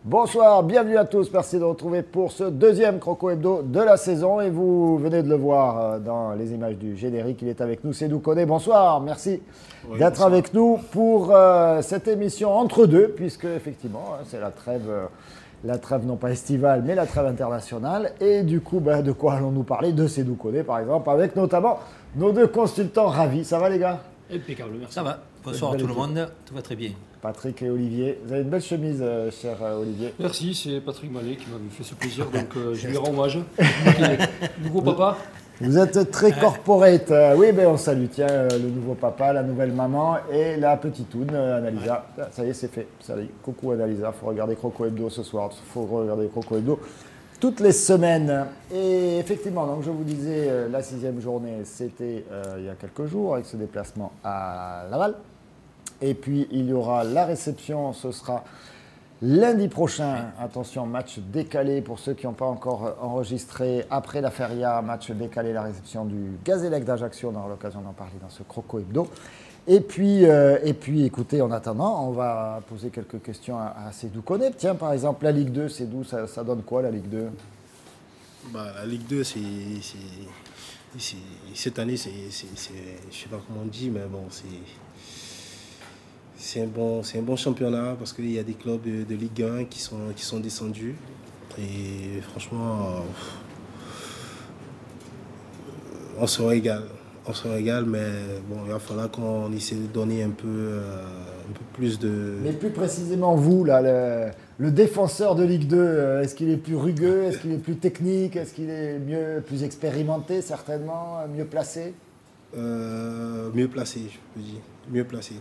Bonsoir, bienvenue à tous. Merci de nous retrouver pour ce deuxième Croco Hebdo de la saison. Et vous venez de le voir dans les images du générique. Il est avec nous, Seydou Koné. Bonsoir, merci d'être avec nous pour cette émission entre deux, puisque effectivement, c'est la trêve non pas estivale, mais la trêve internationale. Et du coup, de quoi allons-nous parler? De Seydou Koné, par exemple, avec notamment nos deux consultants ravis. Ça va, les gars? Impeccable, merci. Ça va. Bonsoir à tout le monde, tout va très bien. Patrick et Olivier. Vous avez une belle chemise, cher Olivier. Merci, c'est Patrick Mallet qui m'avait fait ce plaisir, donc je lui rends hommage. Nouveau papa. Vous êtes très corporate. Oui, on salue, tiens, le nouveau papa, la nouvelle maman et la petite-toune, Annalisa. Ouais. Ça y est, c'est fait. Salut. Coucou Annalisa, il faut regarder Croco Hebdo ce soir. Il faut regarder Croco Hebdo toutes les semaines. Et effectivement, donc je vous disais, la 6e journée, c'était il y a quelques jours, avec ce déplacement à Laval. Et puis, il y aura la réception, ce sera lundi prochain. Attention, match décalé pour ceux qui n'ont pas encore enregistré. Après la feria, match décalé, la réception du Gazélec d'Ajaccio. On aura l'occasion d'en parler dans ce Croco Hebdo. Et puis, écoutez, en attendant, on va poser quelques questions à Seydou Koné. Tiens, par exemple, la Ligue 2, Seydou, ça donne quoi, la Ligue 2? La Ligue 2, cette année, je ne sais pas comment on dit, mais bon, c'est un bon championnat parce qu'il y a des clubs de Ligue 1 qui sont descendus. Et franchement, on se régale. On se régale, mais bon, il va falloir qu'on essaie de donner un peu plus de... Mais plus précisément, vous, là, le défenseur de Ligue 2, est-ce qu'il est plus rugueux? Est-ce qu'il est plus technique? Est-ce qu'il est plus expérimenté, certainement? Mieux placé? Mieux placé, je peux dire. Mieux placé.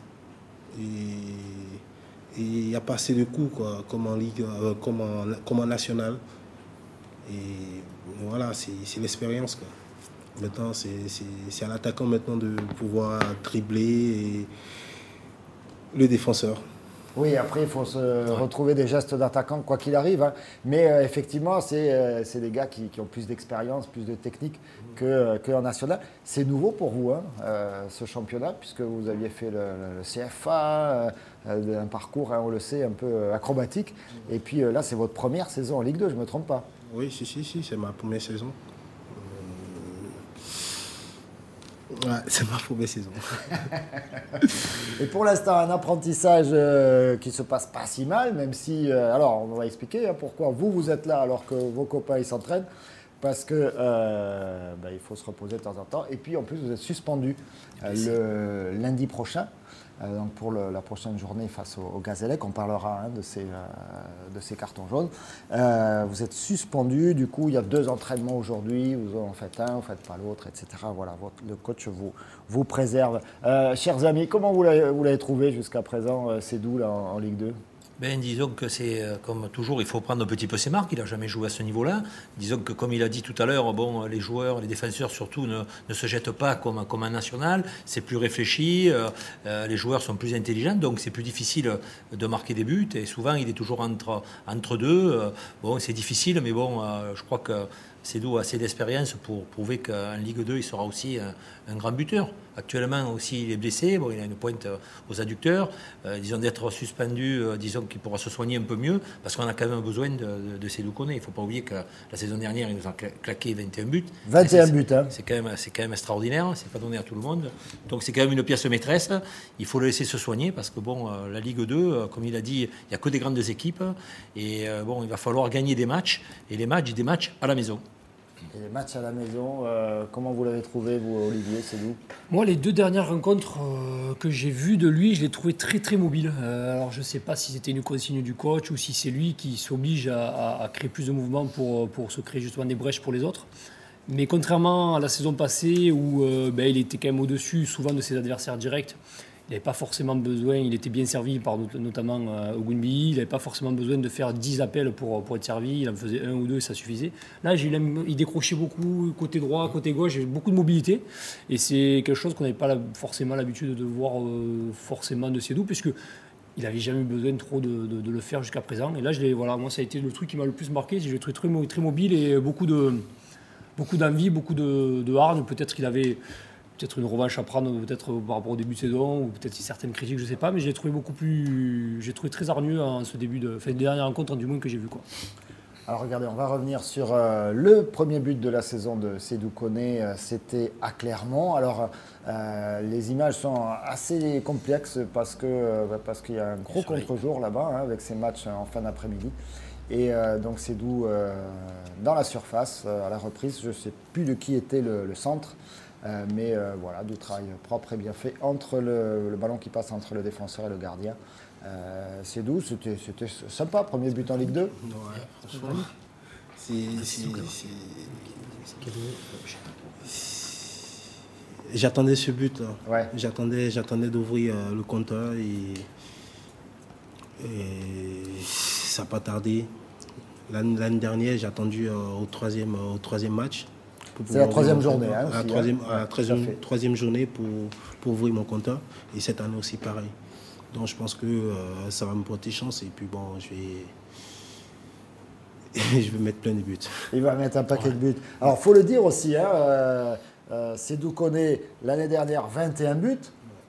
Et il n'y a pas assez de coups, quoi, comme en Ligue, comme en National. Et voilà, c'est l'expérience, quoi. Maintenant, c'est à l'attaquant maintenant de pouvoir dribbler et le défenseur. Oui, après, il faut se retrouver des gestes d'attaquant, quoi qu'il arrive. Hein. Mais effectivement, c'est des gars qui ont plus d'expérience, plus de technique qu'en national. C'est nouveau pour vous, hein, ce championnat, puisque vous aviez fait le CFA, un parcours, hein, on le sait, un peu acrobatique. Et puis là, c'est votre première saison en Ligue 2, je ne me trompe pas. Oui, si, c'est ma première saison. Ouais, c'est ma première saison. Et pour l'instant, un apprentissage qui se passe pas si mal, même si... alors, on va expliquer pourquoi vous êtes là alors que vos copains, ils s'entraînent. Parce que il faut se reposer de temps en temps. Et puis, en plus, vous êtes suspendu le lundi prochain. Donc pour la prochaine journée face au Gazélec, on parlera de ces cartons jaunes. Vous êtes suspendu, du coup il y a 2 entraînements aujourd'hui, vous en faites un, vous ne faites pas l'autre, etc. Voilà, le coach vous préserve. Chers amis, comment vous l'avez trouvé jusqu'à présent, Seydou, là, en Ligue 2? Disons que c'est comme toujours, il faut prendre un petit peu ses marques. Il n'a jamais joué à ce niveau-là. Disons que, comme il a dit tout à l'heure, bon, les joueurs, les défenseurs surtout, ne se jettent pas comme un national. C'est plus réfléchi. Les joueurs sont plus intelligents, donc c'est plus difficile de marquer des buts. Et souvent, il est toujours entre deux. Bon, c'est difficile, mais bon, je crois que Seydou a assez d'expérience pour prouver qu'en Ligue 2, il sera aussi un grand buteur. Actuellement aussi, il est blessé. Bon, il a une pointe aux adducteurs. Disons d'être suspendu, disons qu'il pourra se soigner un peu mieux, parce qu'on a quand même besoin de Seydou Koné. Il ne faut pas oublier que la saison dernière, il nous a claqué 21 buts. 21 buts, hein. C'est quand même extraordinaire. C'est pas donné à tout le monde. Donc c'est quand même une pièce maîtresse. Il faut le laisser se soigner, parce que bon, la Ligue 2, comme il a dit, il n'y a que des grandes équipes. Et bon, il va falloir gagner des matchs. Et des matchs à la maison. Et les matchs à la maison, comment vous l'avez trouvé, vous, Olivier, c'est vous? Moi, les 2 dernières rencontres que j'ai vues de lui, je l'ai trouvé très très mobile. Alors, je ne sais pas si c'était une consigne du coach ou si c'est lui qui s'oblige à créer plus de mouvements pour se créer justement des brèches pour les autres. Mais contrairement à la saison passée où il était quand même au-dessus souvent de ses adversaires directs, il n'avait pas forcément besoin, il était bien servi par notamment Ogunbi, il n'avait pas forcément besoin de faire 10 appels pour être servi, il en faisait 1 ou 2 et ça suffisait. Là, il décrochait beaucoup, côté droit, côté gauche, il avait beaucoup de mobilité et c'est quelque chose qu'on n'avait pas forcément l'habitude de voir forcément de Seydou, puisque il n'avait jamais eu besoin trop de le faire jusqu'à présent. Et là, moi, ça a été le truc qui m'a le plus marqué, je l'ai trouvé très mobile et beaucoup d'envie, beaucoup de hargne. Peut-être peut-être une revanche à prendre, peut-être par rapport au début de saison, ou peut-être certaines critiques, je ne sais pas, mais j'ai trouvé très hargneux en ce début des dernières rencontres, du moins que j'ai vu, quoi. Alors regardez, on va revenir sur le premier but de la saison de Sédou Koné, c'était à Clermont. Alors les images sont assez complexes parce qu'il y a un gros contre-jour là-bas, hein, avec ces matchs en fin d'après-midi. Et donc Sédou dans la surface, à la reprise, je ne sais plus de qui était le centre. Mais voilà, du travail propre et bien fait entre le ballon qui passe entre le défenseur et le gardien. Sédou, c'était sympa, premier but en Ligue 2. Ouais, franchement, j'attendais ce but. Là. Ouais. J'attendais d'ouvrir le compteur et ça n'a pas tardé. L'année dernière, j'ai attendu au troisième match. C'est la troisième journée. Hein, la troisième journée pour ouvrir mon compteur. Et cette année aussi, pareil. Donc je pense que ça va me porter chance. Et puis bon, je vais mettre plein de buts. Il va mettre un paquet de buts. Alors il faut le dire aussi, hein, Sédou Koné, l'année dernière, 21 buts.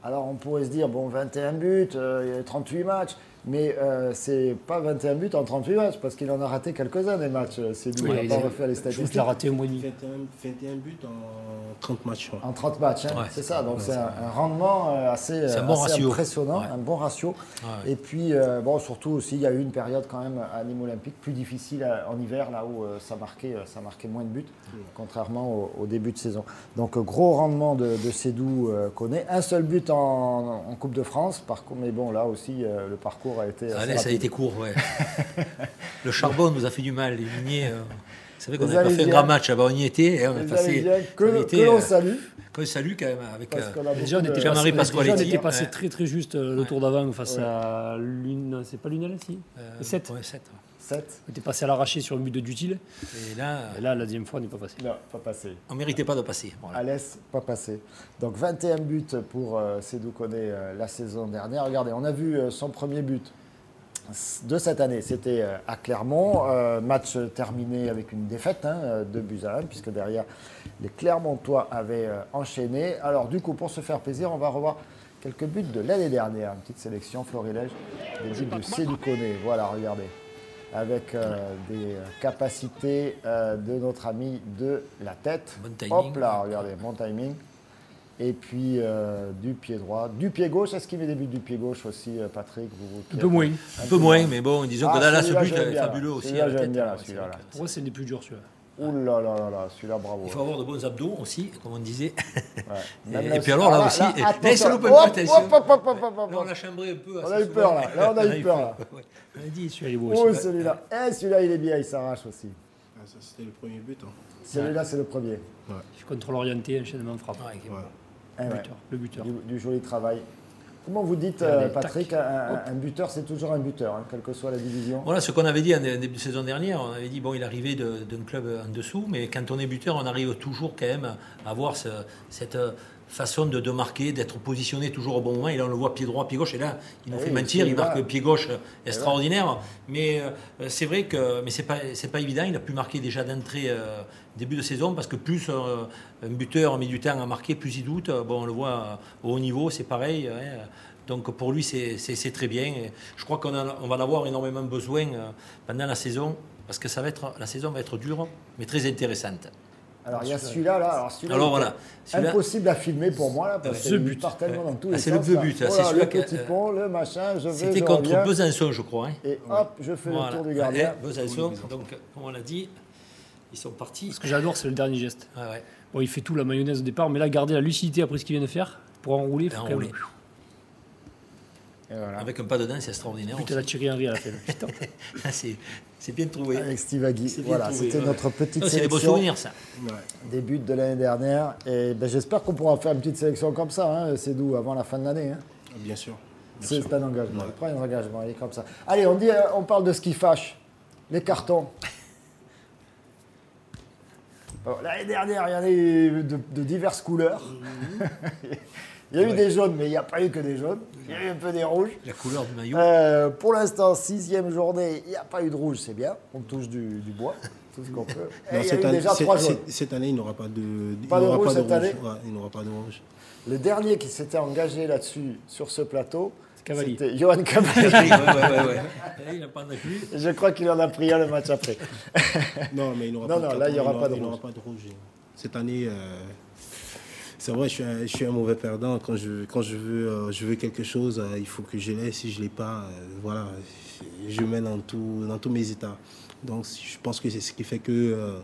Alors on pourrait se dire, bon, 21 buts, il y a 38 matchs. Mais c'est pas 21 buts en 38 matchs, parce qu'il en a raté quelques-uns des matchs. Sédou, il n'a pas refait les statistiques. Il a raté au moins 21 buts en 30 matchs. Ouais. En 30 matchs, hein, c'est ça. Donc c'est un rendement assez impressionnant, un bon ratio. Ouais. Et puis, bon, surtout aussi, il y a eu une période quand même à Nîmes Olympique plus difficile en hiver, là où ça marquait moins de buts, contrairement au début de saison. Donc gros rendement de Sédou Koné. Un seul but en Coupe de France, mais bon, là aussi, le parcours a été ça a été court, ouais. Le Charbon nous a fait du mal, les Miniers. Vous savez qu'on n'avait pas fait un grand match, on y était. Et on a passé, que l'on salue. Qu'on salue quand même. Avec déjà, on était passé très très juste le tour d'avant face à l'une. C'est pas l'une, si 7. Ouais, 7. On était passé à l'arraché sur un but de Dutil. Et là, la deuxième fois, on n'est pas passé. Non, pas passé. On ne méritait pas de passer. Voilà. Alès, pas passé. Donc 21 buts pour Sédou Koné la saison dernière. Regardez, on a vu son premier but de cette année, c'était à Clermont. Match terminé avec une défaite, 2-1, puisque derrière, les Clermontois avaient enchaîné. Alors du coup, pour se faire plaisir, on va revoir quelques buts de l'année dernière. Une petite sélection, Florilège, des buts de Sédou Koné. Voilà, regardez. Avec des capacités de notre ami de la tête. Bon timing. Hop là, regardez, bon timing. Et puis du pied droit, du pied gauche. Est-ce qu'il met des buts du pied gauche aussi, Patrick? Un peu moins. Un peu moins, mais bon, disons que là, ce but est fabuleux aussi. Celui-là, j'aime bien, celui-là. Pour moi, c'est des plus durs, celui-là. Ouh là là là là, celui-là, bravo. Il faut avoir de bons abdos aussi, comme on disait. Ouais. Et puis alors là aussi, ça loupe un peu, attention. On l'a chambré un peu. On a eu peur là, on a eu peur là. On a dit, celui-là il est beau aussi. Oh celui-là, celui-là il est bien, il s'arrache aussi. Ça c'était le premier but. Celui-là c'est le premier. Ouais. Contrôle orienté, enchaînement frappe. Le buteur. Du joli travail. Comment vous dites, Patrick, un buteur, c'est toujours un buteur, quelle que soit la division? Voilà ce qu'on avait dit en début de saison dernière. On avait dit, bon, il arrivait d'un club en dessous, mais quand on est buteur, on arrive toujours quand même à avoir cette façon de marquer, d'être positionné toujours au bon moment. Et là, on le voit pied droit, pied gauche. Et là, il nous fait mentir, il marque pied gauche extraordinaire. Mais c'est vrai que c'est pas évident. Il a pu marquer déjà d'entrée début de saison parce que plus un buteur met du temps à marquer, plus il doute. Bon, on le voit au haut niveau, c'est pareil. Donc pour lui, c'est très bien. Et je crois qu'on va en avoir énormément besoin pendant la saison parce que la saison va être dure, mais très intéressante. Alors il y a celui-là, là. Alors voilà, impossible à filmer pour moi là, parce qu'il part tellement dans tous les sens. C'est le vieux but. C'est le petit pont, le machin, C'était contre Besançon, je crois. Et hop, je fais le tour du gardien. Besançon, donc comme on l'a dit, ils sont partis. Ce que j'adore, c'est le dernier geste. Bon, il fait tout la mayonnaise au départ, mais là, garder la lucidité après ce qu'il vient de faire, pour enrouler, il faut quand même... Voilà. Avec un pas dedans, c'est extraordinaire. Putain, la Thierry Henry à la fin. C'est bien trouvé. Avec Steve Agui. Voilà, c'était notre petite sélection. C'est des beaux souvenirs, ça. Des buts de l'année dernière. Et j'espère qu'on pourra faire une petite sélection comme ça, Sédou, avant la fin de l'année. Bien sûr. C'est un engagement. Il prend un engagement, il est comme ça. Allez, on parle de ce qui fâche. Les cartons. Bon, l'année dernière, il y en a eu de diverses couleurs. Il y a eu des jaunes, mais il n'y a pas eu que des jaunes. Il y a eu un peu des rouges. La couleur du maillot. Pour l'instant, 6e journée, il n'y a pas eu de rouge, c'est bien. On touche du bois. tout ce qu'on peut. Et Non, il y a eu déjà 3 jaunes. cette année, il n'aura pas de Pas de rouge cette année. Ouais, il n'aura pas de rouge. Le dernier qui s'était engagé là-dessus, sur ce plateau, Cavalli. c'était Johan Cavalli. ouais. Il n'a pas d'inclus. Je crois qu'il en a pris un le match après. Non, mais il n'aura Non, pas de non, là, il n'y aura pas de il n'aura rouge. pas de rouge. Cette année, c'est vrai, je suis un mauvais perdant. Quand je veux quelque chose, il faut que je l'ai. Si je ne l'ai pas, voilà, je mets dans tous mes états. Donc, je pense que c'est ce qui fait que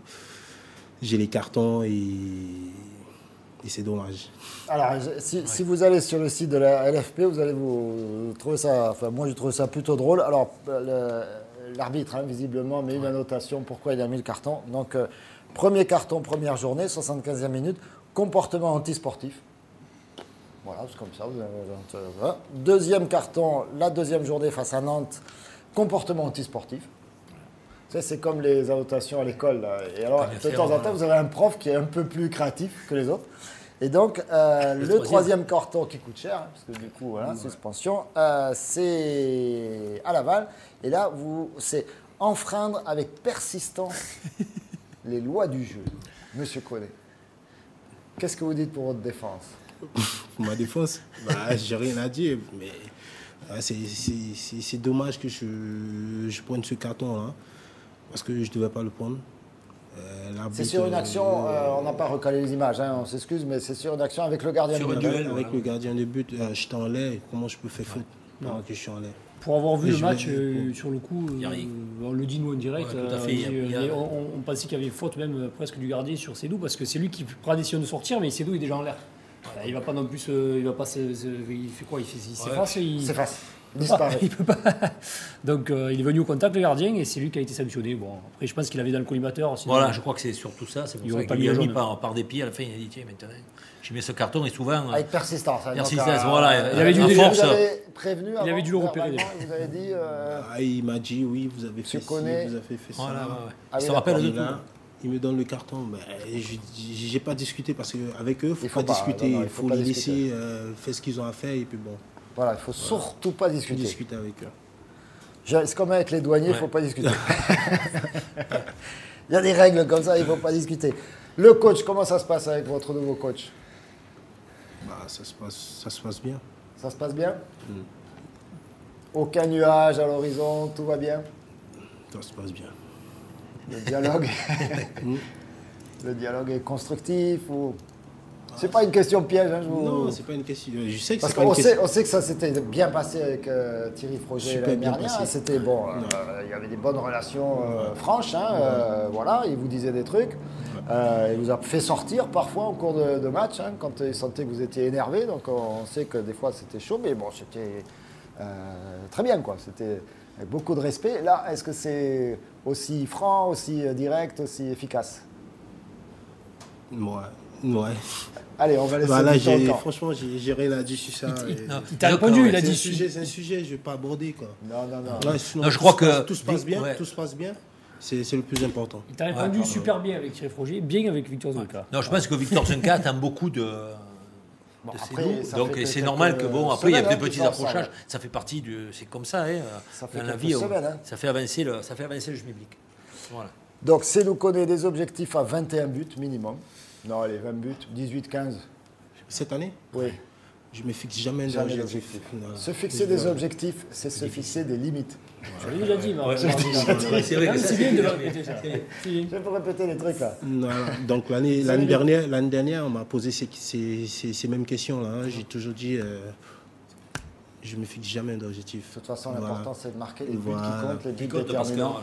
j'ai les cartons et c'est dommage. Alors, si vous allez sur le site de la LFP, vous allez vous trouver ça. Enfin, moi, j'ai trouvé ça plutôt drôle. Alors, l'arbitre, hein, visiblement, met une annotation pourquoi il a mis le carton. Donc, premier carton, première journée, 75e minute, comportement antisportif. Voilà, c'est comme ça. Voilà. Deuxième carton, la deuxième journée face à Nantes, comportement antisportif. Ça, c'est comme les annotations à l'école, là. Et alors, de temps en temps, vous avez un prof qui est un peu plus créatif que les autres. Et donc, le troisième carton qui coûte cher, hein, parce que du coup, voilà, suspension, c'est à Laval. Et là, c'est enfreindre avec persistance les lois du jeu. Monsieur Koné, qu'est-ce que vous dites pour votre défense? Pour ma défense, j'ai rien à dire. Mais c'est dommage que je prenne ce carton-là. Parce que je ne devais pas le prendre. C'est sur une action, on n'a pas recalé les images, hein, on s'excuse, mais c'est sur une action avec le gardien de but. Avec le gardien de but, j'étais en l'air. Comment je peux faire faute pendant que je suis en l'air? Pour avoir vu le match, sur le coup, on le dit nous en direct, Ouais, tout à fait. on pensait qu'il y avait faute même presque du gardien sur Sédou, parce que c'est lui qui prend la décision de sortir, mais Sédou est déjà en l'air. Il va pas non plus, il va pas, il fait quoi? Il s'efface, il s'efface. Il disparaît. Il peut pas. Donc il est venu au contact le gardien et c'est lui qui a été sanctionné. Bon, après je pense qu'il avait dans le collimateur. Voilà, je crois que c'est surtout ça. C'est pour ça qu'il a mis par dépit. À la fin, il a dit tiens, maintenant, j'ai mis ce carton et souvent. Avec persistance. Hein, persistance, voilà. Il avait dû déjà. Vous avez prévenu. Il avait dû le repérer. Il vous avait dit. Il m'a dit oui, vous avez fait ci, vous avez fait ça. Voilà, il se rappelle de tout. Il me donne le carton. J'ai pas discuté parce qu'avec eux, il faut pas discuter. Non, il faut les laisser faire ce qu'ils ont à faire et puis bon. Voilà, il ne faut surtout pas discuter. Discuter avec eux. C'est comme avec les douaniers, il ne faut pas discuter. Il y a des règles comme ça, il ne faut pas discuter. Le coach, comment ça se passe avec votre nouveau coach? Ça se passe bien. Ça se passe bien? Aucun nuage à l'horizon, tout va bien? Ça se passe bien. Le dialogue, le dialogue est constructif ou... C'est pas une question piège. Hein, Non, c'est pas une question. Je sais que parce qu'on sait que ça s'était bien passé avec Thierry Froger l'année dernière. C'était bon. Il y avait des bonnes relations franches. Hein, voilà, il vous disait des trucs. Il vous a fait sortir parfois en cours de match hein, quand il sentait que vous étiez énervé. Donc on sait que des fois c'était chaud, mais bon, c'était très bien quoi. C'était avec beaucoup de respect. Là, est-ce que c'est aussi franc, aussi direct, aussi efficace? Ouais. Allez, on va laisser franchement, j'ai rien à dire sur ça. Il t'a répondu, il a dit... C'est un sujet, je ne vais pas aborder. Quoi. Non, je crois que... Tout se passe bien, tout se passe bien. C'est le plus important. Il t'a répondu super bien avec Thierry Froger, bien avec Victor Zonka. Non, je pense que Victor Zonka attend beaucoup de donc c'est normal que après il y a des petits approchages, ça fait partie c'est comme ça hein, dans la vie, ça fait avancer le jeu public. Voilà. Donc c'est nous connaît des objectifs à 21 buts minimum. Non, allez, 20 buts, 18-15. Cette année? Oui. Je ne me fixe jamais d'objectifs. Se fixer des objectifs, c'est se fixer des limites. Je l'ai déjà dit, c'est vrai que c'est bien de répéter ça. Je peux répéter les trucs là. Donc l'année dernière, on m'a posé ces mêmes questions là. J'ai toujours dit, je ne me fixe jamais d'objectifs. De toute façon, l'important c'est de marquer les buts qui comptent, les buts déterminants.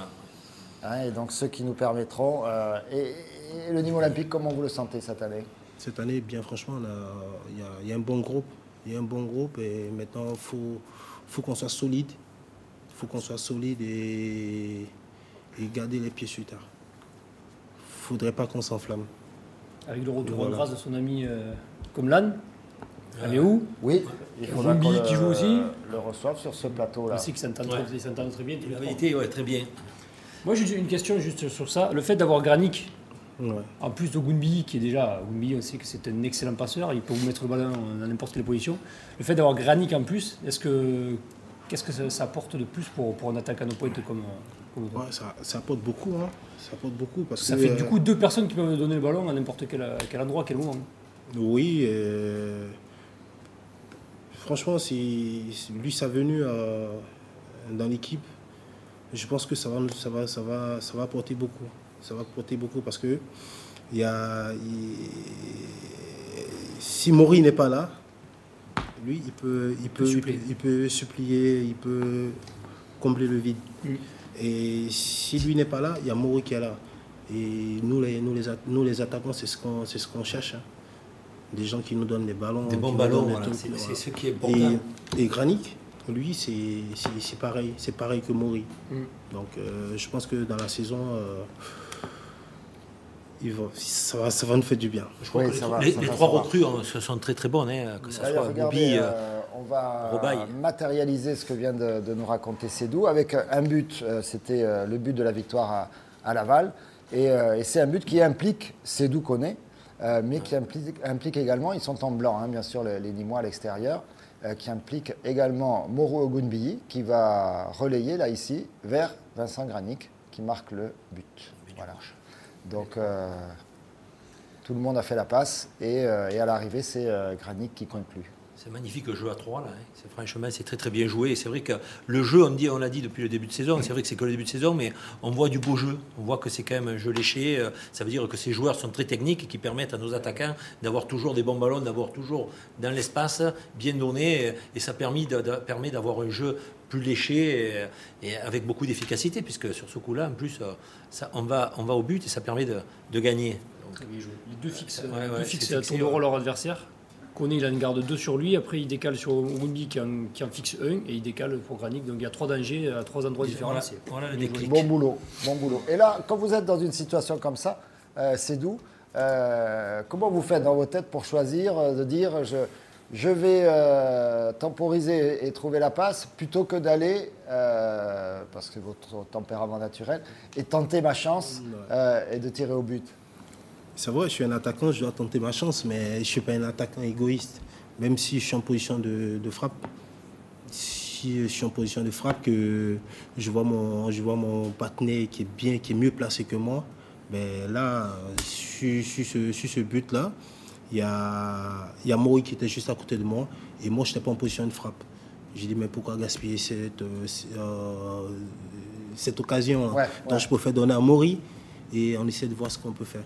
Et donc ceux qui nous permettront. Et le niveau olympique, comment vous le sentez cette année? Cette année, bien franchement, il y a un bon groupe. Il y a un bon groupe et maintenant, il faut qu'on soit solide. Il faut qu'on soit solide et garder les pieds sur terre. Il ne faudrait pas qu'on s'enflamme. Avec le retour en grâce de son ami Comlan, Améou. Oui, il faudra qui joue aussi. Le reçoive sur ce plateau-là. Aussi que ça s'entend très bien. Il avait été très bien. Moi, j'ai une question juste sur ça. Le fait d'avoir Granic, en plus de Gounbi, qui est déjà... Gounbi, on sait que c'est un excellent passeur, il peut vous mettre le ballon dans n'importe quelle position. Le fait d'avoir Granic en plus, est-ce que Qu'est-ce que ça apporte de plus pour un attaquant de pointe comme toi? Ouais, ça apporte beaucoup, hein. Ça apporte beaucoup parce Ça que, fait du coup 2 personnes qui peuvent donner le ballon à n'importe quel endroit, à quel moment. oui, franchement, lui sa venue dans l'équipe, je pense que ça va apporter beaucoup. Ça va apporter beaucoup parce que il y a, si Maury n'est pas là, lui, il peut supplier, il peut combler le vide. Et si lui n'est pas là, il y a Maury qui est là. Et nous les attaquants, c'est ce qu'on cherche, hein. Des gens qui nous donnent des ballons. Des bons ballons, voilà. C'est ce qui est important. Et Granic, lui, c'est pareil. C'est pareil que Maury. Donc, je pense que dans la saison, ça va nous faire du bien. Je crois que les 3 recrues se sont très très bonnes, hein, que ce soit Bobby. On va Robaille. matérialiser ce que vient de nous raconter Sédou avec un but. C'était le but de la victoire à Laval. Et c'est un but qui implique Sédou Koné, mais qui implique également, ils sont en blanc, hein, bien sûr, les Nîmois à l'extérieur, qui implique également Moro Ogunbiyi, qui va relayer là ici vers Vincent Granic, qui marque le but. Voilà. Donc tout le monde a fait la passe et à l'arrivée c'est Granic qui conclut. C'est magnifique le jeu à 3 là. Hein. Franchement, c'est très très bien joué. Et c'est vrai que le jeu, on l'a dit depuis le début de saison, c'est vrai que c'est que le début de saison, mais on voit du beau jeu. On voit que c'est quand même un jeu léché. Ça veut dire que ces joueurs sont très techniques et qui permettent à nos attaquants d'avoir toujours des bons ballons, d'avoir toujours dans l'espace bien donné. Et ça permet d'avoir un jeu plus léché et avec beaucoup d'efficacité, puisque sur ce coup-là, en plus, on va au but et ça permet de gagner. Donc, les deux fixes, c'est tour de rôle leur adversaire. Koné, il en garde 2 sur lui. Après, il décale sur Ogunbiyi qui en fixe 1 et il décale pour Granic. Donc, il y a 3 dangers à 3 endroits différents. Voilà le déclic. Bon boulot. Et là, quand vous êtes dans une situation comme ça, Sédou, comment vous faites dans vos têtes pour choisir, de dire je vais temporiser et trouver la passe plutôt que d'aller, parce que votre tempérament naturel, et tenter ma chance et de tirer au but? C'est vrai, je suis un attaquant, je dois tenter ma chance, mais je ne suis pas un attaquant égoïste. Même si je suis en position de frappe. Si je suis en position de frappe, que je vois mon partenaire qui est mieux placé que moi, ben là, sur ce but-là, il y a Maury qui était juste à côté de moi, et moi, je n'étais pas en position de frappe. J'ai dit, mais pourquoi gaspiller cette occasion dont je préfère donner à Maury, et on essaie de voir ce qu'on peut faire.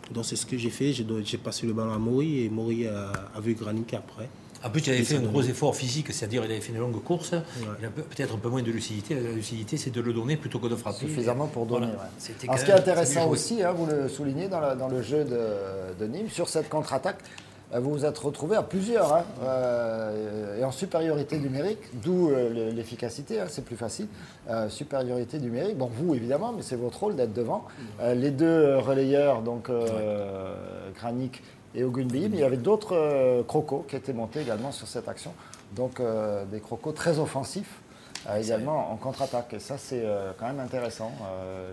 Donc c'est ce que j'ai fait, j'ai passé le ballon à Maury et Maury a vu Granic après. En plus, il avait fait un gros effort physique, c'est-à-dire il avait fait une longue course, il a peut-être un peu moins de lucidité. La lucidité, c'est de le donner plutôt que de frapper. Suffisamment pour donner. Voilà. Alors, ce qui est intéressant aussi, hein, vous le soulignez dans le jeu de Nîmes, sur cette contre-attaque, vous vous êtes retrouvés à plusieurs et en supériorité numérique, d'où l'efficacité, hein, c'est plus facile. Supériorité numérique, bon vous évidemment, mais c'est votre rôle d'être devant. Les 2 relayeurs, donc Granic et Ogunbiyi, mais il y avait d'autres crocos qui étaient montés également sur cette action. Donc des crocos très offensifs. Également en contre-attaque. Et ça, c'est quand même intéressant.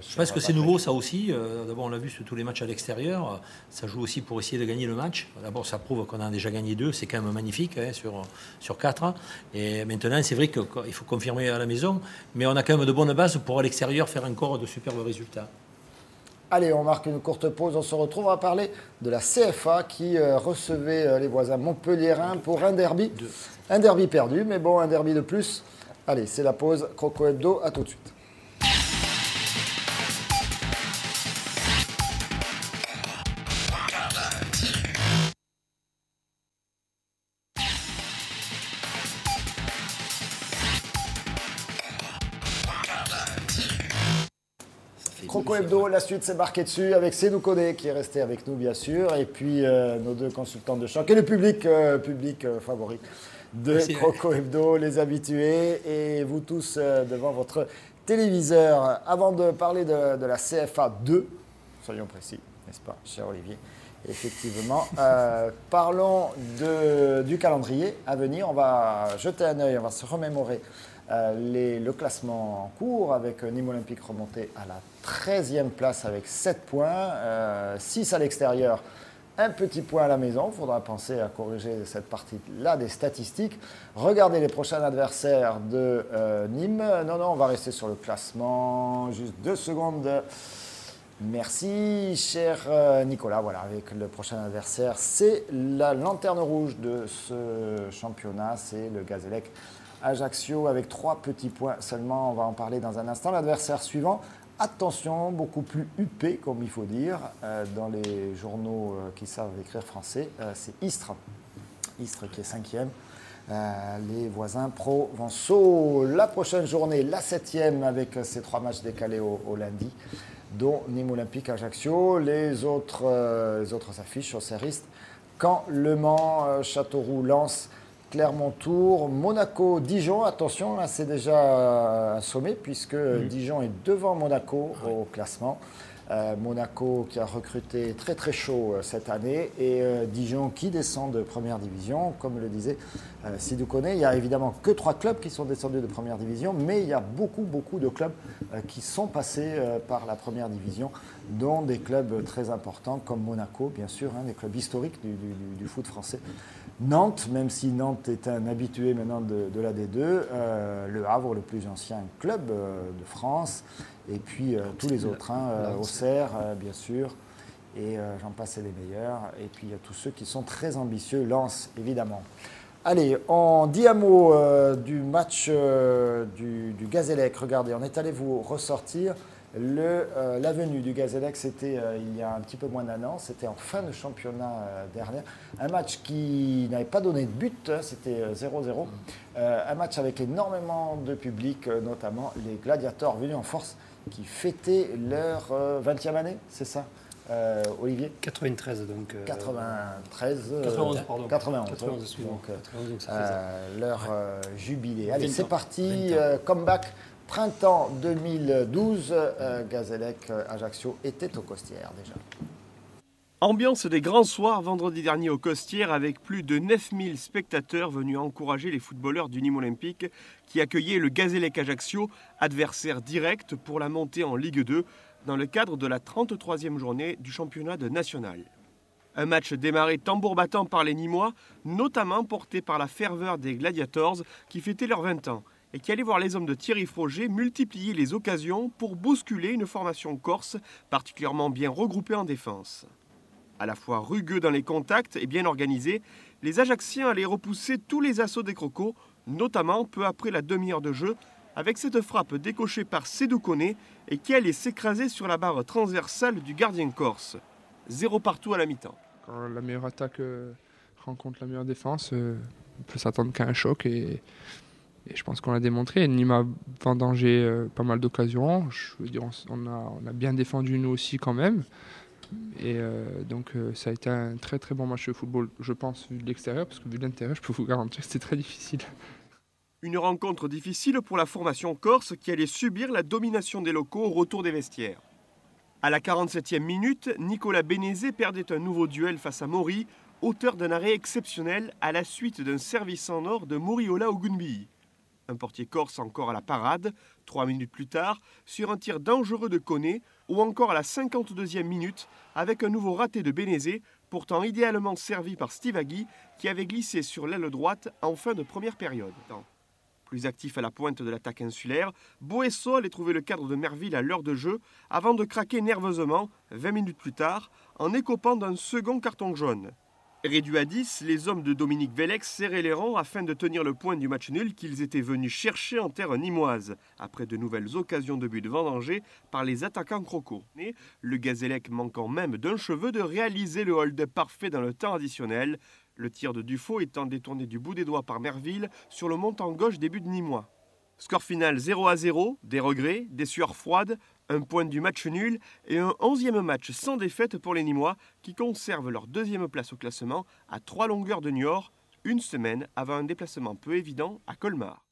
Je pense que c'est nouveau, ça aussi. D'abord, on l'a vu sur tous les matchs à l'extérieur. Ça joue aussi pour essayer de gagner le match. D'abord, ça prouve qu'on a déjà gagné 2. C'est quand même magnifique, hein, sur 4. Et maintenant, c'est vrai qu'il faut confirmer à la maison. Mais on a quand même de bonnes bases pour à l'extérieur faire encore de superbes résultats. Allez, on marque une courte pause. On se retrouve. On va parler de la CFA qui recevait les voisins montpelliérains pour un derby. Un derby perdu, mais bon, un derby de plus. Allez, c'est la pause. Croco Hebdo, à tout de suite. Croco Hebdo, la suite c'est marqué dessus avec Sédou Koné qui est resté avec nous bien sûr, et puis nos 2 consultants de choc et le public favori de Croco Hebdo, les habitués et vous tous devant votre téléviseur. Avant de parler de la CFA 2, soyons précis, n'est-ce pas, cher Olivier? Effectivement, parlons du calendrier à venir. On va jeter un œil, on va se remémorer le classement en cours avec Nîmes Olympique remonté à la 13e place avec 7 points, 6 à l'extérieur un petit point à la maison. Il faudra penser à corriger cette partie-là des statistiques. Regardez les prochains adversaires de Nîmes. Non, on va rester sur le classement. Juste 2 secondes. Merci, cher Nicolas. Voilà, avec le prochain adversaire, c'est la lanterne rouge de ce championnat. C'est le Gazélec Ajaccio avec 3 petits points seulement. On va en parler dans un instant. L'adversaire suivant, attention, beaucoup plus huppé, comme il faut dire, dans les journaux qui savent écrire français, c'est Istres. Istres qui est 5e. Les voisins provençaux. La prochaine journée, la 7e, avec ces 3 matchs décalés au lundi, dont Nîmes Olympique, Ajaccio. Les autres affiches au Serriste, Caen, Le Mans, Châteauroux, Lens, Clermont-Tours, Monaco, Dijon. Attention, là c'est déjà un sommet puisque Dijon est devant Monaco au classement. Monaco qui a recruté très très chaud cette année et Dijon qui descend de première division. Comme le disait Sidou Koné, il n'y a évidemment que 3 clubs qui sont descendus de première division, mais il y a beaucoup de clubs qui sont passés par la première division, dont des clubs très importants comme Monaco, bien sûr, des clubs historiques du foot français. Nantes, même si Nantes est un habitué maintenant de la D2, Le Havre, le plus ancien club de France, et puis tous les autres, Auxerre, bien sûr, et j'en passe les meilleurs, et puis il y a tous ceux qui sont très ambitieux, Lens, évidemment. Allez, on dit un mot du match du Gazélec. Regardez, on est allé vous ressortir la venue du Gazélec, c'était il y a un petit peu moins d'1 an, c'était en fin de championnat dernier. Un match qui n'avait pas donné de but, c'était 0-0. Un match avec énormément de public, notamment les Gladiators venus en force qui fêtaient leur 20e année, c'est ça Olivier 93 donc. 91, pardon. 91, donc 91 donc ça fait leur jubilé. Allez, c'est parti, comeback. Printemps 2012, Gazélec Ajaccio était aux Costières déjà. Ambiance des grands soirs vendredi dernier aux Costières avec plus de 9000 spectateurs venus encourager les footballeurs du Nîmes Olympique qui accueillaient le Gazélec Ajaccio, adversaire direct pour la montée en Ligue 2 dans le cadre de la 33e journée du championnat de national. Un match démarré tambour battant par les Nîmois, notamment porté par la ferveur des Gladiators qui fêtaient leurs 20 ans. Et qui allait voir les hommes de Thierry Froger multiplier les occasions pour bousculer une formation corse particulièrement bien regroupée en défense. À la fois rugueux dans les contacts et bien organisés, les Ajacciens allaient repousser tous les assauts des Crocos, notamment peu après la demi-heure de jeu, avec cette frappe décochée par Sédou Koné et qui allait s'écraser sur la barre transversale du gardien corse. 0 partout à la mi-temps. Quand la meilleure attaque rencontre la meilleure défense, on peut s'attendre qu'à un choc et je pense qu'on l'a démontré. Nîmes a vendangé pas mal d'occasions. Je veux dire, on a bien défendu nous aussi quand même. Et donc ça a été un très très bon match de football, je pense, vu de l'extérieur, parce que vu de l'intérieur, je peux vous garantir que c'était très difficile. Une rencontre difficile pour la formation corse qui allait subir la domination des locaux au retour des vestiaires. À la 47e minute, Nicolas Bénézé perdait un nouveau duel face à Maury, auteur d'un arrêt exceptionnel à la suite d'un service en or de Moriola Ogunbiyi. Un portier corse encore à la parade, 3 minutes plus tard, sur un tir dangereux de Koné, ou encore à la 52e minute, avec un nouveau raté de Bénézé, pourtant idéalement servi par Stivagui, qui avait glissé sur l'aile droite en fin de première période. Plus actif à la pointe de l'attaque insulaire, Boesso allait trouver le cadre de Merville à l'heure de jeu, avant de craquer nerveusement, 20 minutes plus tard, en écopant d'un second carton jaune. Réduits à 10, les hommes de Dominique Vélex serraient les rangs afin de tenir le point du match nul qu'ils étaient venus chercher en terre nîmoise, après de nouvelles occasions de but vendangées par les attaquants crocos. Le Gazélec manquant même d'un cheveu de réaliser le hold parfait dans le temps additionnel, le tir de Dufaux étant détourné du bout des doigts par Merville sur le montant gauche des buts nîmois. Score final 0-0, des regrets, des sueurs froides, un point du match nul et un 11e match sans défaite pour les Nîmois qui conservent leur 2e place au classement à 3 longueurs de Niort, une semaine avant un déplacement peu évident à Colmar.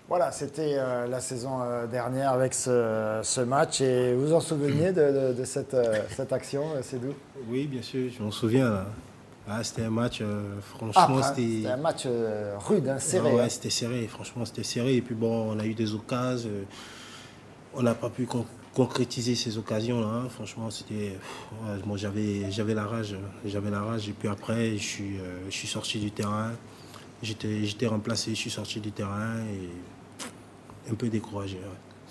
Voilà, c'était la saison dernière avec ce match et vous vous en souveniez de cette action, Sédou ? Oui, bien sûr, je m'en souviens. Là. Ah, c'était un match, franchement, c'était un match rude, serré. Ouais, c'était serré, franchement, c'était serré. Et puis bon, on a eu des occasions, on n'a pas pu concrétiser ces occasions-là. Franchement, c'était, moi j'avais la rage, et puis après je suis sorti du terrain. J'étais remplacé, je suis sorti du terrain et un peu découragé.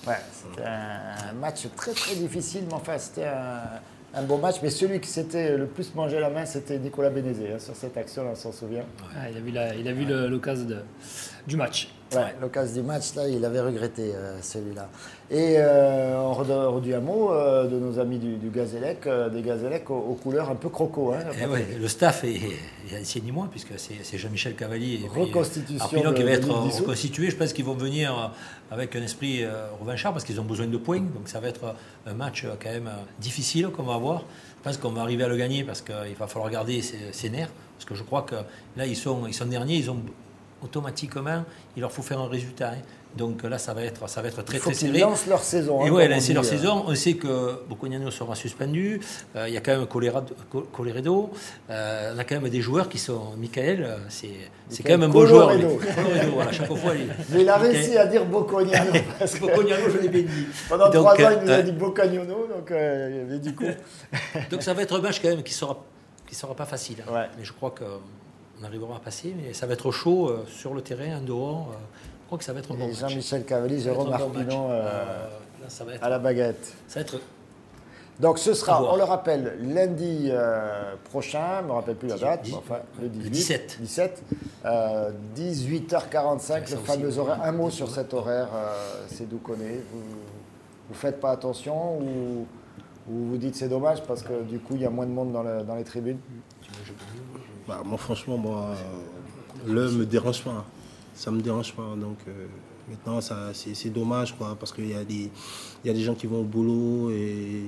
Ouais, c'était un match très très difficile, mais enfin c'était un beau match. Mais celui qui s'était le plus mangé la main, c'était Nicolas Bénézé. Sur cette action, on s'en souvient. Ouais, il a vu l'occasion du match. Ouais, l'occasion du match, là, il avait regretté celui-là. Et on redit un mot de nos amis du Gazélec, des Gazélec aux couleurs un peu croco. Hein, ouais, le staff c'est ni moi, puisque c'est Jean-Michel Cavalier et reconstitution Arpillon qui va être Ligue reconstitué. Je pense qu'ils vont venir avec un esprit revanchard parce qu'ils ont besoin de points. Donc ça va être un match quand même difficile qu'on va avoir. Je pense qu'on va arriver à le gagner parce qu'il va falloir garder ses nerfs. Parce que je crois que là, ils sont derniers, ils ont automatiquement, il leur faut faire un résultat. Hein. Donc là, ça va être très très serré. Ils lancent leur saison. Et ouais, lancer leur saison. On sait que Bocognano sera suspendu. Il y a quand même Colleredo. On a quand même des joueurs qui sont. Michael, c'est quand même un beau joueur. Colleredo, voilà, chaque fois. Mais il a réussi à dire Bocognano. Bocognano, je l'ai bien dit. Pendant 3 ans, il nous a dit Bocagnano. Mais du coup. Donc ça va être un match quand même qui sera pas facile. Hein. Ouais. Mais je crois qu'on arrivera à passer. Mais ça va être chaud sur le terrain, en dehors. Je crois que ça va être un bon match. Jean-Michel Cavalier, Jérôme Arpillon à la baguette. Ça va être... Donc ce sera, on le rappelle, lundi prochain, je ne me rappelle plus la date, enfin le 17. 18h45, le fameux horaire. Un mot sur cet horaire, c'est d'où connaît. Vous faites pas attention ou vous dites c'est dommage parce que du coup il y a moins de monde dans les tribunes? Moi franchement, l'heure me dérange pas. Ça me dérange pas. Donc maintenant, c'est dommage quoi, parce qu'il y a des gens qui vont au boulot et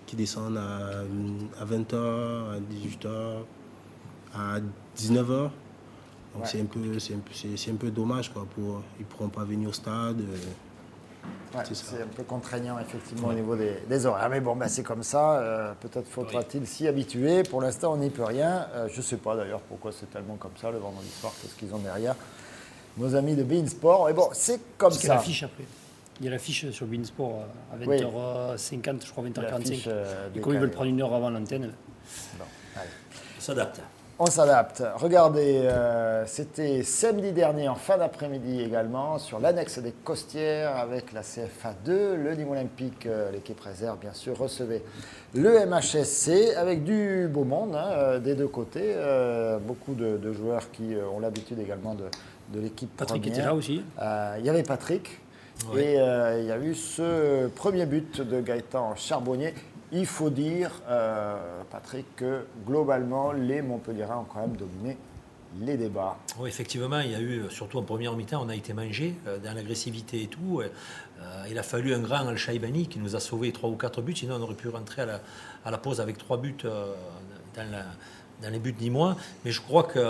qui descendent à 20h, à 18h, à 19h. Donc ouais. c'est un peu dommage quoi. Ils ne pourront pas venir au stade. Ouais, c'est un peu contraignant effectivement au niveau des horaires. Mais bon, c'est comme ça. Peut-être faudra-t-il s'y habituer. Pour l'instant, on n'y peut rien. Je ne sais pas d'ailleurs pourquoi c'est tellement comme ça le vendredi soir. Qu'est-ce qu'ils ont derrière nos amis de beIN Sport. Et bon, c'est comme ça. Il y a l'affiche après. Il y a l'affiche sur beIN Sport à 20h50, je crois 20h45. Et comme ils veulent prendre une heure avant l'antenne. Bon, allez. On s'adapte. On s'adapte. Regardez, c'était samedi dernier en fin d'après-midi également sur l'annexe des Costières avec la CFA2. Le Nîmes Olympique, l'équipe réserve bien sûr, recevait le MHSC avec du beau monde des deux côtés. Beaucoup de joueurs qui ont l'habitude également de l'équipe Patrick première. était là aussi. Il y avait Patrick. Ouais. Et il y a eu ce premier but de Gaëtan Charbonnier. Il faut dire, Patrick, que globalement, les Montpelliérains ont quand même dominé les débats. Oui, effectivement, il y a eu, surtout en première mi-temps, on a été mangé dans l'agressivité et tout. Il a fallu un grand Al-Shaibani qui nous a sauvé 3 ou 4 buts, sinon on aurait pu rentrer à la pause avec 3 buts dans les buts nîmois. Mais je crois qu'il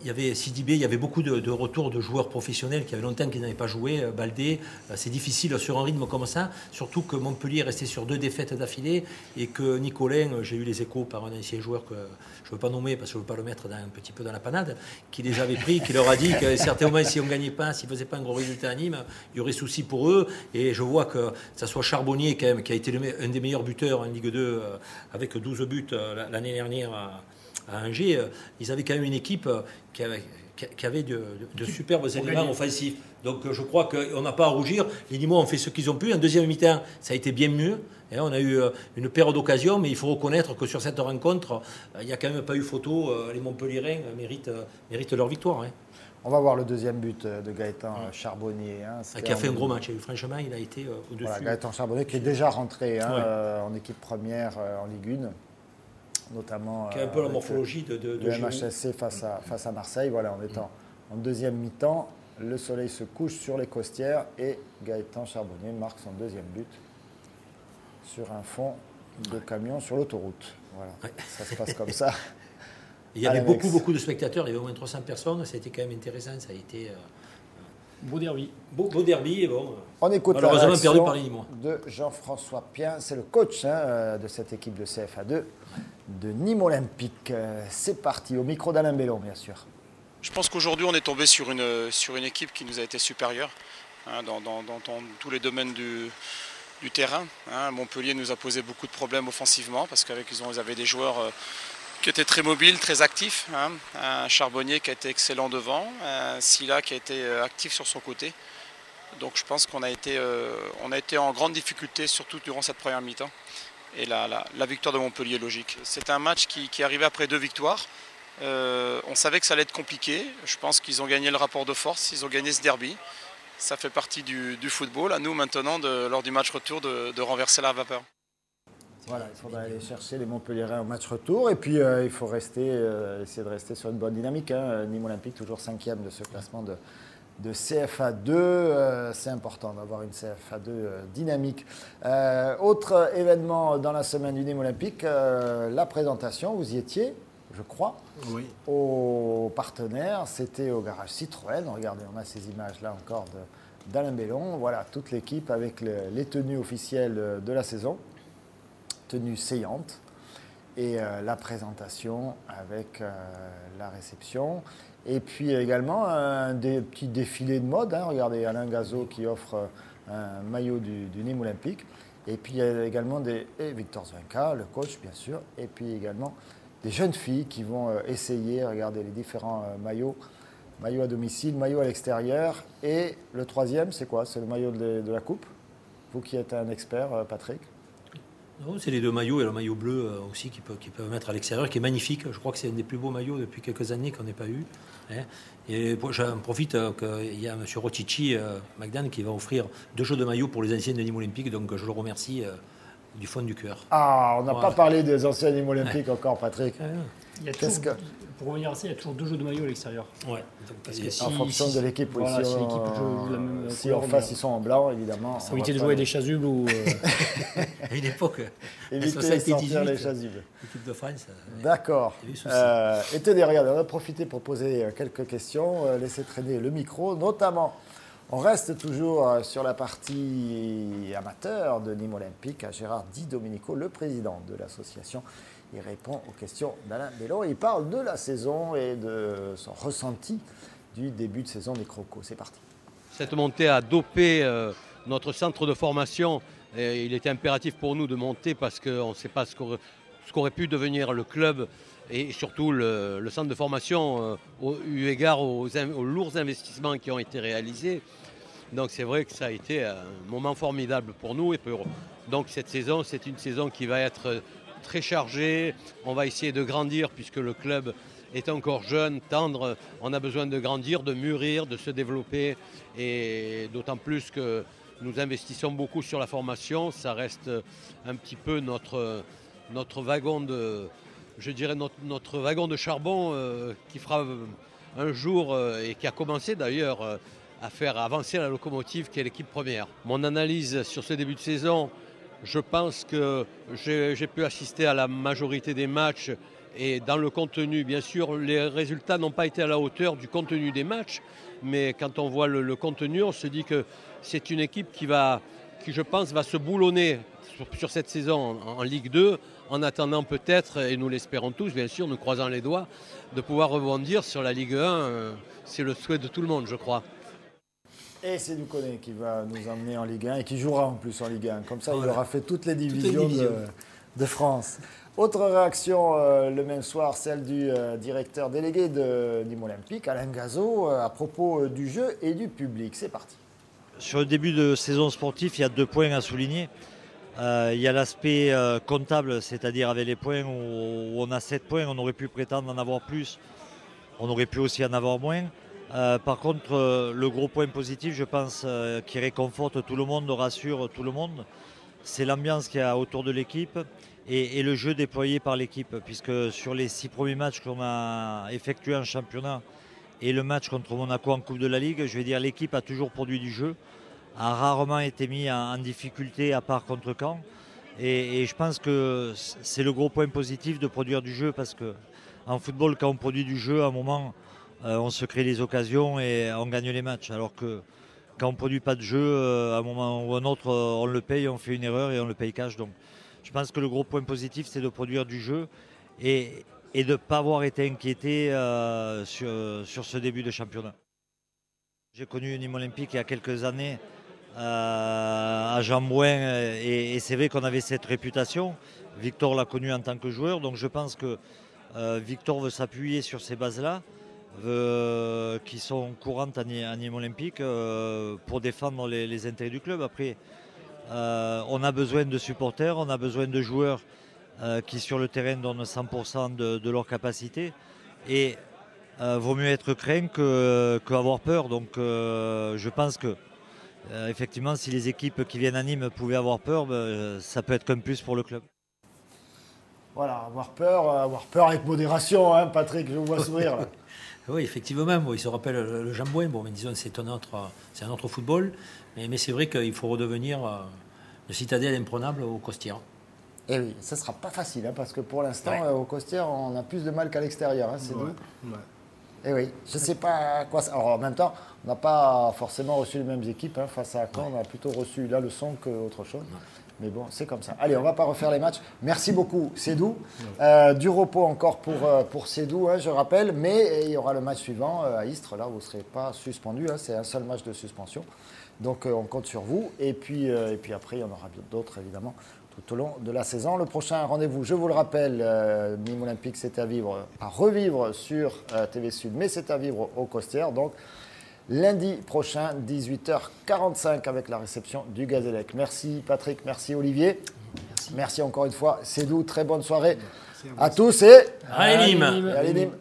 y avait Sidibé, il y avait beaucoup de retours de joueurs professionnels qui avaient longtemps qu'ils n'avaient pas joué. Baldé, c'est difficile sur un rythme comme ça, surtout que Montpellier est resté sur 2 défaites d'affilée et que Nicolin, j'ai eu les échos par un ancien joueur que je ne veux pas nommer parce que je ne veux pas le mettre un petit peu dans la panade, qui les avait pris, qui leur a dit qu'à certains moments, si on ne gagnait pas, s'ils ne faisaient pas un gros résultat à Nîmes, il y aurait souci pour eux. Et je vois que ça soit Charbonnier quand même, qui a été un des meilleurs buteurs en Ligue 2 avec 12 buts l'année dernière à Angers. Ils avaient quand même une équipe qui avait de superbes éléments offensifs. Donc je crois qu'on n'a pas à rougir. Les Nîmois ont fait ce qu'ils ont pu. En deuxième mi-temps, ça a été bien mieux. Et on a eu une paire d'occasions, mais il faut reconnaître que sur cette rencontre, il n'y a quand même pas eu photo. Les Montpelliérains méritent leur victoire. Hein. On va voir le deuxième but de Gaëtan Charbonnier. Qui a fait un gros match. Franchement, il a été au-dessus. Voilà, Gaëtan Charbonnier qui est déjà rentré en équipe première en Ligue 1. Notamment qui a un peu la morphologie de MHSC face à Marseille. Voilà, on est en deuxième mi-temps. Le soleil se couche sur les Costières et Gaëtan Charbonnier marque son deuxième but sur un fond de camion sur l'autoroute. Voilà, ça se passe comme ça. Il y avait beaucoup de spectateurs, il y avait au moins 300 personnes, ça a été quand même intéressant, ça a été... Beau derby. Beau derby, et bon. On écoute malheureusement la perdu par les Nîmois. De Jean-François Pien, c'est le coach de cette équipe de CFA2 de Nîmes Olympique. C'est parti, au micro d'Alain Bellon, bien sûr. Je pense qu'aujourd'hui, on est tombé sur une équipe qui nous a été supérieure dans tous les domaines du terrain. Montpellier nous a posé beaucoup de problèmes offensivement parce qu'ils avaient des joueurs qui étaient très mobiles, très actifs. Un Charbonnier qui a été excellent devant, un Sylla qui a été actif sur son côté. Donc je pense qu'on a été en grande difficulté, surtout durant cette première mi-temps. Et la victoire de Montpellier est logique. C'est un match qui arrivait après 2 victoires. On savait que ça allait être compliqué. Je pense qu'ils ont gagné le rapport de force, ils ont gagné ce derby. Ça fait partie du football. À nous maintenant, lors du match retour, de renverser la vapeur. Voilà, il faudra aller chercher les Montpelliérains au match retour. Et puis il faut essayer de rester sur une bonne dynamique. Nîmes Olympique, toujours 5e de ce classement de CFA2. C'est important d'avoir une CFA2 dynamique. Autre événement dans la semaine du Nîmes Olympique, la présentation, vous y étiez, je crois, Oui. aux partenaires. C'était au garage Citroën. Regardez, on a ces images-là encore d'Alain Bellon. Voilà, toute l'équipe avec les tenues officielles de la saison, tenues saillantes, et la présentation avec la réception. Et puis également des petits défilés de mode. Regardez Alain Gazot qui offre un maillot du Nîmes Olympique. Et puis il y a également et Victor Zwenka, le coach bien sûr. Et puis également des jeunes filles qui vont essayer, regardez les différents maillots. Maillot à domicile, maillot à l'extérieur. Et le troisième, c'est quoi? C'est le maillot de la coupe. Vous qui êtes un expert, Patrick. Non, c'est les 2 maillots et le maillot bleu aussi qu'ils peuvent mettre à l'extérieur, qui est magnifique. Je crois que c'est un des plus beaux maillots depuis quelques années qu'on n'ait pas eu. Et j'en profite qu'il y a M. Rotici, Magdan, qui va offrir 2 jeux de maillots pour les anciens de Nîmes Olympique. Donc je le remercie du fond du cœur. Ah, on n'a pas parlé des anciens Nîmes Olympiques encore, Patrick. Il y a toujours, pour revenir à ça, il y a toujours 2 jeux de maillot à l'extérieur. Ouais. Parce que En fonction de l'équipe, oui. Voilà, Si si l'équipe joue la même si en face, ils sont en blanc, évidemment. Ça éviter de jouer des chasubles ou. À une époque, éviter de sortir les chasubles. l'équipe de France. D'accord. Il y a eu souci. Et tenez, regardez, on a profité pour poser quelques questions, laisser traîner le micro, notamment. On reste toujours sur la partie amateur de Nîmes Olympique à Gérard Di Domenico, le président de l'association. Il répond aux questions d'Alain Bellon. Il parle de la saison et de son ressenti du début de saison des Crocos. C'est parti. Cette montée a dopé notre centre de formation. Et il était impératif pour nous de monter parce qu'on ne sait pas ce qu'aurait pu devenir le club et surtout le centre de formation eu égard aux lourds investissements qui ont été réalisés. Donc c'est vrai que ça a été un moment formidable pour nous. Donc cette saison, c'est une saison qui va être très chargée. On va essayer de grandir puisque le club est encore jeune, tendre. On a besoin de grandir, de mûrir, de se développer. Et d'autant plus que nous investissons beaucoup sur la formation. Ça reste un petit peu notre wagon notre wagon de charbon qui fera un jour et qui a commencé d'ailleurs à faire avancer la locomotive qui est l'équipe première. Mon analyse sur ce début de saison, je pense que j'ai pu assister à la majorité des matchs et dans le contenu, bien sûr, les résultats n'ont pas été à la hauteur du contenu des matchs, mais quand on voit le contenu, on se dit que c'est une équipe qui, je pense, va se boulonner sur cette saison en Ligue 2, en attendant peut-être, et nous l'espérons tous, bien sûr, nous croisant les doigts, de pouvoir rebondir sur la Ligue 1. C'est le souhait de tout le monde, je crois. Et c'est Duconé qui va nous emmener en Ligue 1 et qui jouera en plus en Ligue 1. Comme ça, il aura fait toutes les divisions de France. Autre réaction le même soir, celle du directeur délégué de Nîmes Olympique, Alain Gazot, à propos du jeu et du public. C'est parti. Sur le début de saison sportive, il y a 2 points à souligner. Il y a l'aspect comptable, c'est-à-dire avec les points où on a 7 points, on aurait pu prétendre en avoir plus, on aurait pu aussi en avoir moins. Par contre, le gros point positif, je pense, qui réconforte tout le monde, rassure tout le monde, c'est l'ambiance qu'il y a autour de l'équipe et le jeu déployé par l'équipe. Puisque sur les 6 premiers matchs qu'on a effectués en championnat et le match contre Monaco en Coupe de la Ligue, je vais dire l'équipe a toujours produit du jeu, a rarement été mis en difficulté à part contre Caen. Et je pense que c'est le gros point positif de produire du jeu parce qu'en football, quand on produit du jeu, à un moment, on se crée les occasions et on gagne les matchs. Alors que quand on ne produit pas de jeu, à un moment ou à un autre, on le paye, on fait une erreur et on le paye cash. Donc je pense que le gros point positif, c'est de produire du jeu et de ne pas avoir été inquiété sur ce début de championnat. J'ai connu Nîmes Olympique il y a quelques années à Jean-Bouin, et c'est vrai qu'on avait cette réputation. Victor l'a connu en tant que joueur, donc je pense que Victor veut s'appuyer sur ces bases-là, qui sont courantes en Nîmes Olympique, pour défendre les intérêts du club. Après, on a besoin de supporters, on a besoin de joueurs qui sur le terrain donnent 100% de leur capacité, et vaut mieux être craint qu'avoir peur. Donc je pense que effectivement, si les équipes qui viennent à Nîmes pouvaient avoir peur, ça peut être qu'un plus pour le club. Voilà, avoir peur avec modération, hein, Patrick, je vous vois sourire là. Oui, effectivement, bon, il se rappelle le Jean-Bouin, bon, mais disons c'est un autre football, mais c'est vrai qu'il faut redevenir le citadelle imprenable au Costières. Et oui, ça ne sera pas facile, hein, parce que pour l'instant, au Costières, on a plus de mal qu'à l'extérieur, hein, c'est doux. Ouais. Et oui, je ne sais pas quoi. Alors en même temps, on n'a pas forcément reçu les mêmes équipes. Hein, face à Caen, on a plutôt reçu la leçon qu'autre chose. Mais bon, c'est comme ça. Allez, on ne va pas refaire les matchs. Merci beaucoup, Sédou. Du repos encore pour Sédou, hein, je rappelle. Mais il y aura le match suivant à Istres. Là, vous ne serez pas suspendu. Hein, c'est un seul match de suspension. Donc on compte sur vous. Et puis après, il y en aura d'autres, évidemment, tout au long de la saison. Le prochain rendez-vous, je vous le rappelle, Nîmes Olympique, c'est à revivre sur TV Sud, mais c'est à vivre au Costières. Donc, lundi prochain, 18h45, avec la réception du Gazélec. Merci Patrick, merci Olivier. Merci encore une fois. Sédou, très bonne soirée à tous et Allez Nîmes. Allez Nîmes.